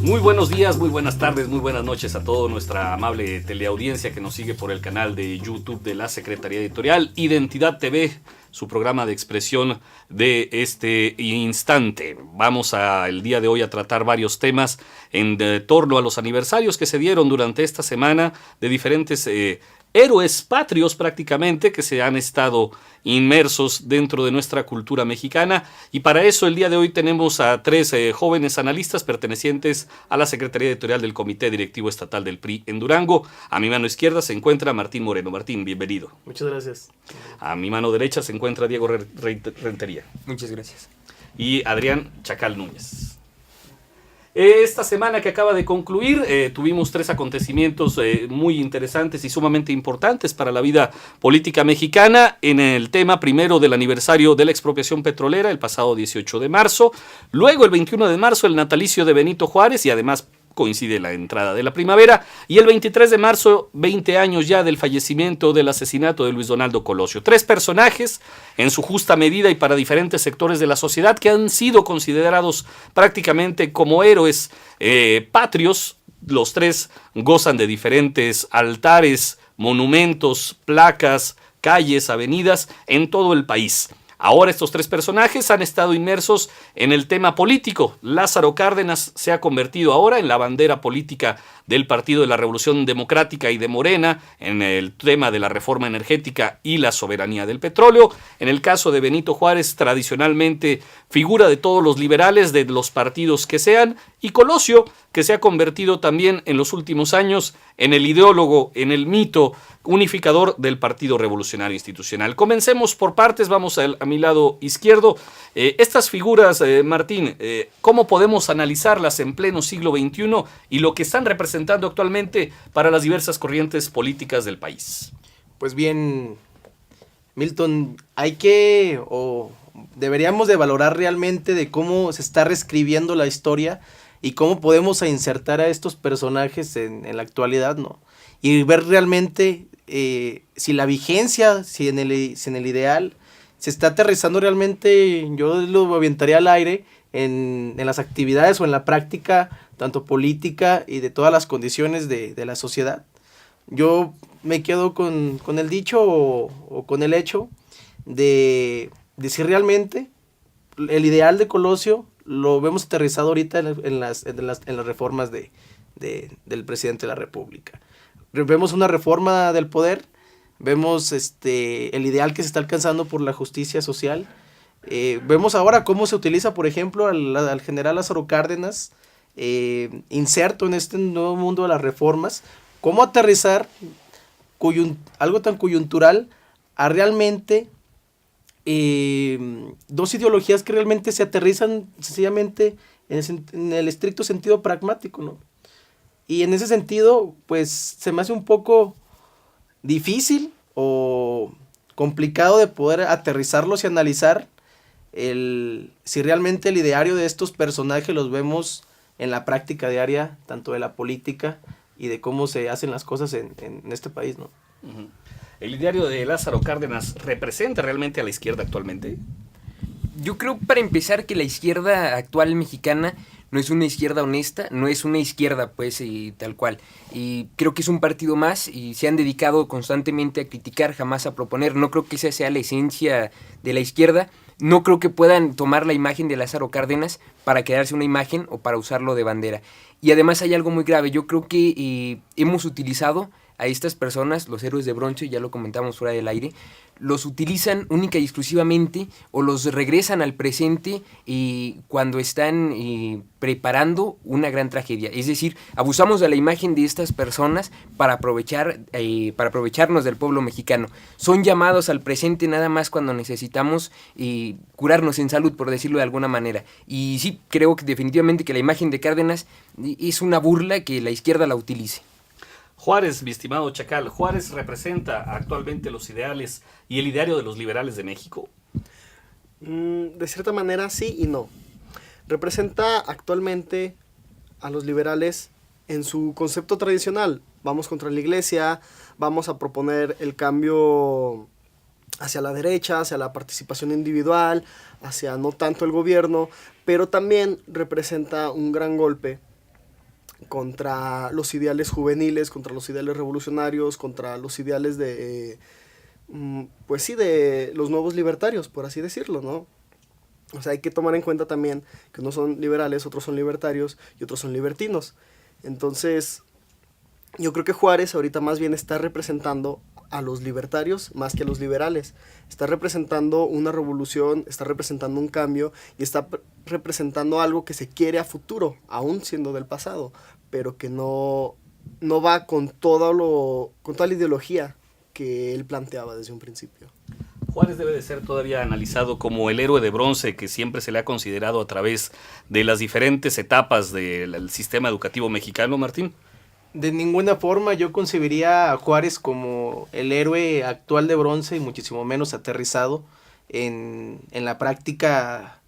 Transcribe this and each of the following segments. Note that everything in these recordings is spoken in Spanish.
Muy buenos días, muy buenas tardes, muy buenas noches a toda nuestra amable teleaudiencia que nos sigue por el canal de YouTube de la Secretaría Editorial Identidad TV, su programa de expresión de este instante. Vamos el día de hoy a tratar varios temas en torno a los aniversarios que se dieron durante esta semana de diferentes héroes patrios prácticamente que se han estado inmersos dentro de nuestra cultura mexicana, y para eso el día de hoy tenemos a tres jóvenes analistas pertenecientes a la Secretaría Editorial del Comité Directivo Estatal del PRI en Durango. A mi mano izquierda se encuentra Martín Moreno. Martín, bienvenido. Muchas gracias. A mi mano derecha se encuentra Diego Rentería. Muchas gracias. Y Adrián Chacal Núñez. Esta semana que acaba de concluir tuvimos tres acontecimientos muy interesantes y sumamente importantes para la vida política mexicana. En el tema primero del aniversario de la expropiación petrolera, el pasado 18 de marzo. Luego el 21 de marzo el natalicio de Benito Juárez, y además coincide la entrada de la primavera, y el 23 de marzo, 20 años ya del fallecimiento, del asesinato de Luis Donaldo Colosio. Tres personajes en su justa medida y para diferentes sectores de la sociedad que han sido considerados prácticamente como héroes patrios. Los tres gozan de diferentes altares, monumentos, placas, calles, avenidas en todo el país. Ahora estos tres personajes han estado inmersos en el tema político. Lázaro Cárdenas se ha convertido ahora en la bandera política del Partido de la Revolución Democrática y de Morena, en el tema de la reforma energética y la soberanía del petróleo. En el caso de Benito Juárez, tradicionalmente figura de todos los liberales, de los partidos que sean, y Colosio, que se ha convertido también en los últimos años en el ideólogo, en el mito unificador del Partido Revolucionario Institucional. Comencemos por partes, vamos a mi lado izquierdo. Estas figuras, Martín, ¿cómo podemos analizarlas en pleno siglo XXI y lo que están representando actualmente para las diversas corrientes políticas del país? Pues bien, Milton, deberíamos de valorar realmente de cómo se está reescribiendo la historia y cómo podemos insertar a estos personajes en la actualidad, ¿no? Y ver realmente si la vigencia, si en el ideal se está aterrizando realmente. Yo lo aventaría al aire en las actividades o en la práctica, tanto política y de todas las condiciones de la sociedad. Yo me quedo con el dicho o con el hecho de si realmente el ideal de Colosio lo vemos aterrizado ahorita en las reformas del presidente de la República. Vemos una reforma del poder, vemos el ideal que se está alcanzando por la justicia social. Vemos ahora cómo se utiliza, por ejemplo, al general Lázaro Cárdenas, inserto en este nuevo mundo de las reformas, cómo aterrizar algo tan coyuntural a realmente dos ideologías que realmente se aterrizan sencillamente en el estricto sentido pragmático, ¿no? Y en ese sentido, pues se me hace un poco difícil o complicado de poder aterrizarlos y analizar si realmente el ideario de estos personajes los vemos en la práctica diaria, tanto de la política y de cómo se hacen las cosas en este país, ¿no? Uh-huh. ¿El ideario de Lázaro Cárdenas representa realmente a la izquierda actualmente? Yo creo, para empezar, que la izquierda actual mexicana no es una izquierda honesta, no es una izquierda, pues, tal cual. Y creo que es un partido más y se han dedicado constantemente a criticar, jamás a proponer. No creo que esa sea la esencia de la izquierda. No creo que puedan tomar la imagen de Lázaro Cárdenas para quedarse una imagen o para usarlo de bandera. Y además hay algo muy grave. Yo creo que hemos utilizado a estas personas, los héroes de bronce, ya lo comentamos fuera del aire, los utilizan única y exclusivamente o los regresan al presente cuando están preparando una gran tragedia. Es decir, abusamos de la imagen de estas personas para aprovecharnos del pueblo mexicano. Son llamados al presente nada más cuando necesitamos curarnos en salud, por decirlo de alguna manera. Y sí, creo que definitivamente que la imagen de Cárdenas es una burla que la izquierda la utilice. Juárez, mi estimado Chacal, ¿Juárez representa actualmente los ideales y el ideario de los liberales de México? De cierta manera sí y no. Representa actualmente a los liberales en su concepto tradicional. Vamos contra la iglesia, vamos a proponer el cambio hacia la derecha, hacia la participación individual, hacia no tanto el gobierno, pero también representa un gran golpe contra los ideales juveniles, contra los ideales revolucionarios, contra los ideales de, pues sí, de los nuevos libertarios, por así decirlo, ¿no? O sea, hay que tomar en cuenta también que unos son liberales, otros son libertarios y otros son libertinos. Entonces, yo creo que Juárez ahorita más bien está representando a los libertarios más que a los liberales. Está representando una revolución, está representando un cambio y está representando algo que se quiere a futuro, aún siendo del pasado, pero que no va con toda la ideología que él planteaba desde un principio. Juárez debe de ser todavía analizado como el héroe de bronce que siempre se le ha considerado a través de las diferentes etapas del sistema educativo mexicano, Martín. De ninguna forma yo concebiría a Juárez como el héroe actual de bronce y muchísimo menos aterrizado en la práctica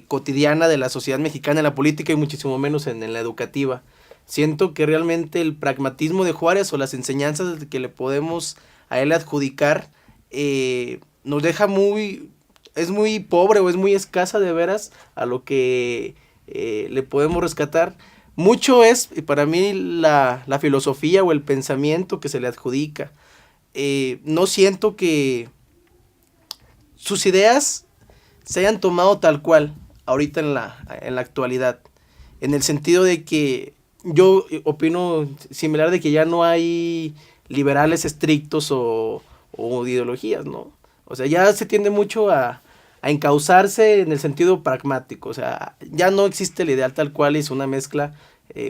cotidiana de la sociedad mexicana, en la política y muchísimo menos en la educativa. Siento que realmente el pragmatismo de Juárez o las enseñanzas que le podemos a él adjudicar nos deja es muy pobre o es muy escasa de veras a lo que le podemos rescatar. Mucho es para mí la filosofía o el pensamiento que se le adjudica. No siento que sus ideas se hayan tomado tal cual ahorita en la actualidad, en el sentido de que yo opino similar de que ya no hay liberales estrictos o ideologías, ¿no? O sea, ya se tiende mucho a encauzarse en el sentido pragmático, o sea, ya no existe el ideal tal cual, es una mezcla,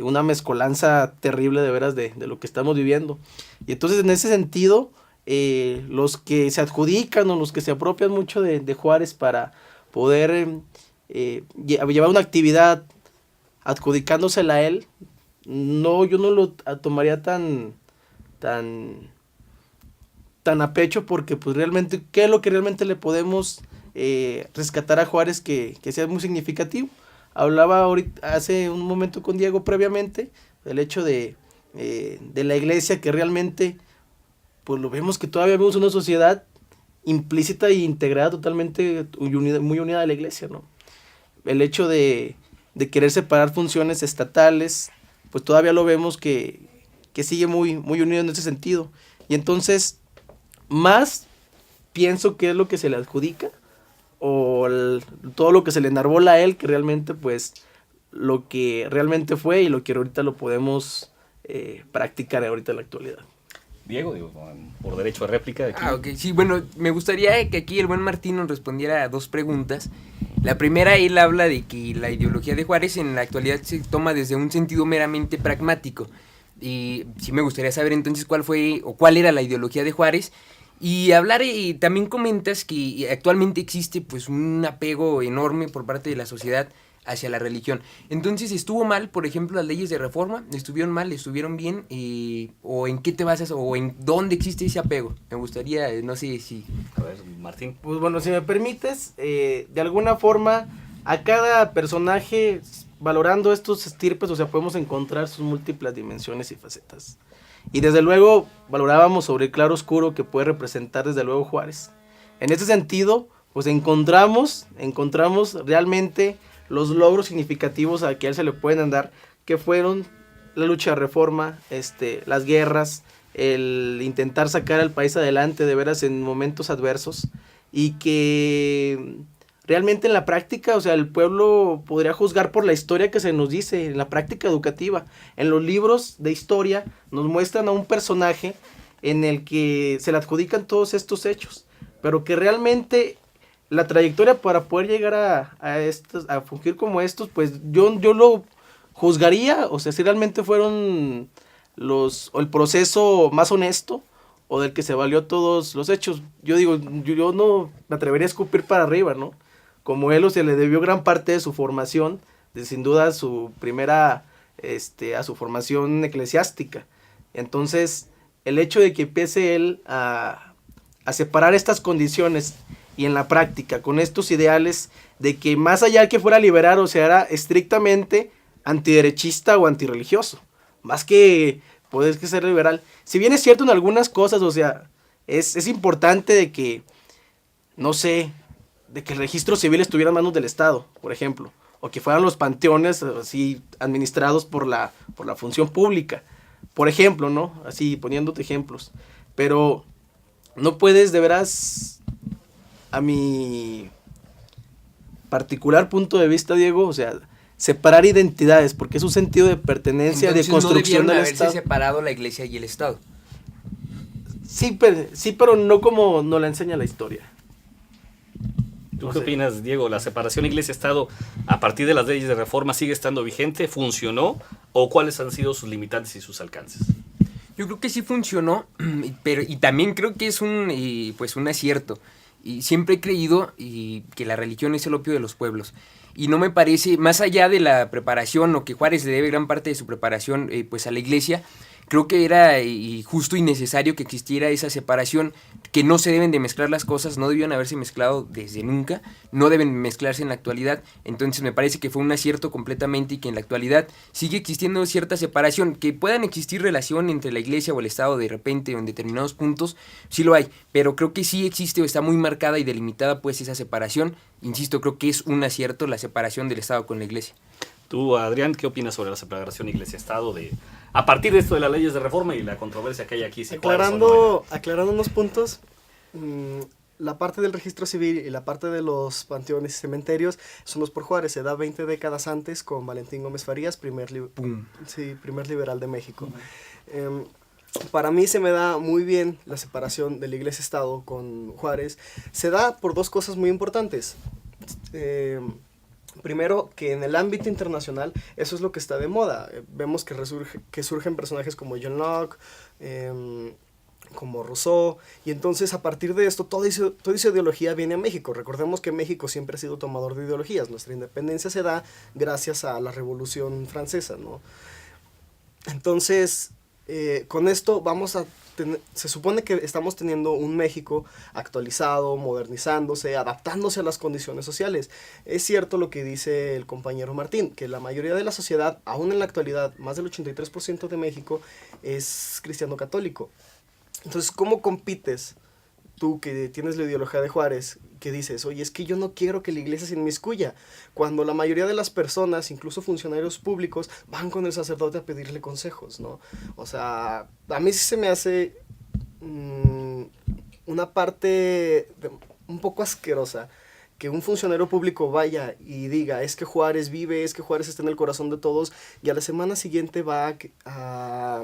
una mezcolanza terrible de veras de lo que estamos viviendo. Y entonces en ese sentido, los que se adjudican o los que se apropian mucho de Juárez para poder llevar una actividad adjudicándosela a él, yo no lo tomaría tan a pecho, porque pues realmente, ¿qué es lo que realmente le podemos rescatar a Juárez que sea muy significativo? Hablaba hace un momento con Diego previamente del hecho de la iglesia, que realmente pues lo vemos que todavía vemos una sociedad implícita e integrada totalmente muy unida a la iglesia, ¿no? El hecho de querer separar funciones estatales, pues todavía lo vemos que sigue muy unido en ese sentido. Y entonces más pienso que es lo que se le adjudica o todo lo que se le enarbola a él, que realmente pues lo que realmente fue y lo que ahorita lo podemos practicar ahorita en la actualidad. Diego, por derecho a réplica. Aquí. Ok, sí, bueno, me gustaría que aquí el buen Martín nos respondiera a dos preguntas. La primera, él habla de que la ideología de Juárez en la actualidad se toma desde un sentido meramente pragmático. Y sí me gustaría saber entonces cuál era la ideología de Juárez. Y hablar, también comentas que actualmente existe pues un apego enorme por parte de la sociedad hacia la religión. Entonces, ¿estuvo mal, por ejemplo, las leyes de reforma? ¿Estuvieron mal? ¿Estuvieron bien? ¿O en qué te basas? ¿O en dónde existe ese apego? Me gustaría, no sé si... A ver, Martín. Pues bueno, si me permites, de alguna forma, a cada personaje, valorando estos estirpes, o sea, podemos encontrar sus múltiples dimensiones y facetas. Y desde luego valorábamos sobre el claro oscuro que puede representar desde luego Juárez. En ese sentido, pues encontramos realmente los logros significativos a que a él se le pueden dar, que fueron la lucha de reforma, las guerras, el intentar sacar al país adelante de veras en momentos adversos, y que realmente en la práctica, o sea, el pueblo podría juzgar por la historia que se nos dice, en la práctica educativa. En los libros de historia nos muestran a un personaje en el que se le adjudican todos estos hechos, pero que realmente la trayectoria para poder llegar a fungir como estos, pues yo lo juzgaría, o sea, si realmente fueron el proceso más honesto o del que se valió todos los hechos. Yo digo, yo no me atrevería a escupir para arriba, ¿no? Como él, o sea, le debió gran parte de su formación, sin duda su primera, a su formación eclesiástica. Entonces, el hecho de que empiece él a separar estas condiciones y en la práctica con estos ideales de que más allá que fuera liberal, o sea, era estrictamente antiderechista o antirreligioso, más que poder ser liberal. Si bien es cierto en algunas cosas, o sea, es importante de que, no sé, de que el registro civil estuviera en manos del Estado, por ejemplo, o que fueran los panteones así administrados por la función pública. Por ejemplo, ¿no? Así poniéndote ejemplos. Pero no puedes, de veras, a mi particular punto de vista, Diego, o sea, separar identidades, porque es un sentido de pertenencia, Entonces, de construcción no del haberse Estado. separado la iglesia y el Estado. Sí, pero no como nos la enseña la historia. ¿Tú No qué sé. opinas, Diego? ¿La separación iglesia-estado a partir de las leyes de reforma sigue estando vigente? ¿Funcionó? ¿O cuáles han sido sus limitantes y sus alcances? Yo creo que sí funcionó, pero y también creo que es pues un acierto. Y siempre he creído que la religión es el opio de los pueblos. Y no me parece, más allá de la preparación, o que Juárez le debe gran parte de su preparación pues a la iglesia, creo que era justo y necesario que existiera esa separación, que no se deben de mezclar las cosas, no debían haberse mezclado desde nunca, no deben mezclarse en la actualidad. Entonces me parece que fue un acierto completamente y que en la actualidad sigue existiendo cierta separación. Que puedan existir relación entre la iglesia o el Estado de repente o en determinados puntos, sí lo hay, pero creo que sí existe o está muy marcada y delimitada pues esa separación. Insisto, creo que es un acierto la separación del Estado con la iglesia. Tú, Adrián, ¿qué opinas sobre la separación iglesia-estado a partir de esto de las leyes de reforma y la controversia que hay aquí? Si Aclarando unos puntos, la parte del registro civil y la parte de los panteones y cementerios son los por Juárez. Se da 20 décadas antes con Valentín Gómez Farías, primer liberal de México. Para mí se me da muy bien la separación de la iglesia-estado con Juárez. Se da por dos cosas muy importantes. Primero, que en el ámbito internacional eso es lo que está de moda. Vemos que surgen personajes como John Locke, como Rousseau, y entonces a partir de esto toda esa ideología viene a México. Recordemos que México siempre ha sido tomador de ideologías. Nuestra independencia se da gracias a la Revolución Francesa, ¿no? Entonces, con esto se supone que estamos teniendo un México actualizado, modernizándose, adaptándose a las condiciones sociales. Es cierto lo que dice el compañero Martín, que la mayoría de la sociedad, aún en la actualidad, más del 83% de México es cristiano católico. Entonces, ¿cómo compites tú que tienes la ideología de Juárez, que dices, oye, es que yo no quiero que la iglesia se inmiscuya, cuando la mayoría de las personas, incluso funcionarios públicos, van con el sacerdote a pedirle consejos, ¿no? O sea, a mí sí se me hace una parte un poco asquerosa que un funcionario público vaya y diga, es que Juárez vive, es que Juárez está en el corazón de todos, y a la semana siguiente va a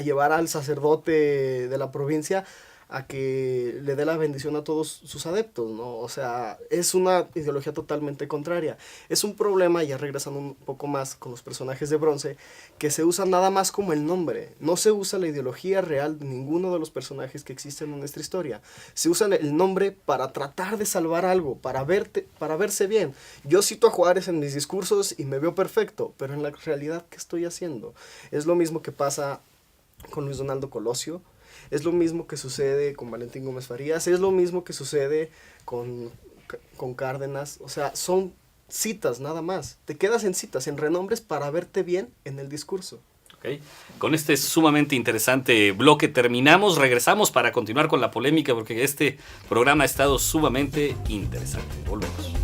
llevar al sacerdote de la provincia a que le dé la bendición a todos sus adeptos, ¿no? O sea, es una ideología totalmente contraria. Es un problema, ya regresando un poco más con los personajes de bronce, que se usa nada más como el nombre. No se usa la ideología real de ninguno de los personajes que existen en nuestra historia. Se usa el nombre para tratar de salvar algo, para verse bien. Yo cito a Juárez en mis discursos y me veo perfecto, pero en la realidad, ¿qué estoy haciendo? Es lo mismo que pasa con Luis Donaldo Colosio. Es lo mismo que sucede con Valentín Gómez Farías, es lo mismo que sucede con Cárdenas. O sea, son citas nada más. Te quedas en citas, en renombres para verte bien en el discurso. Okay. Con este sumamente interesante bloque terminamos, regresamos para continuar con la polémica porque este programa ha estado sumamente interesante. Volvemos.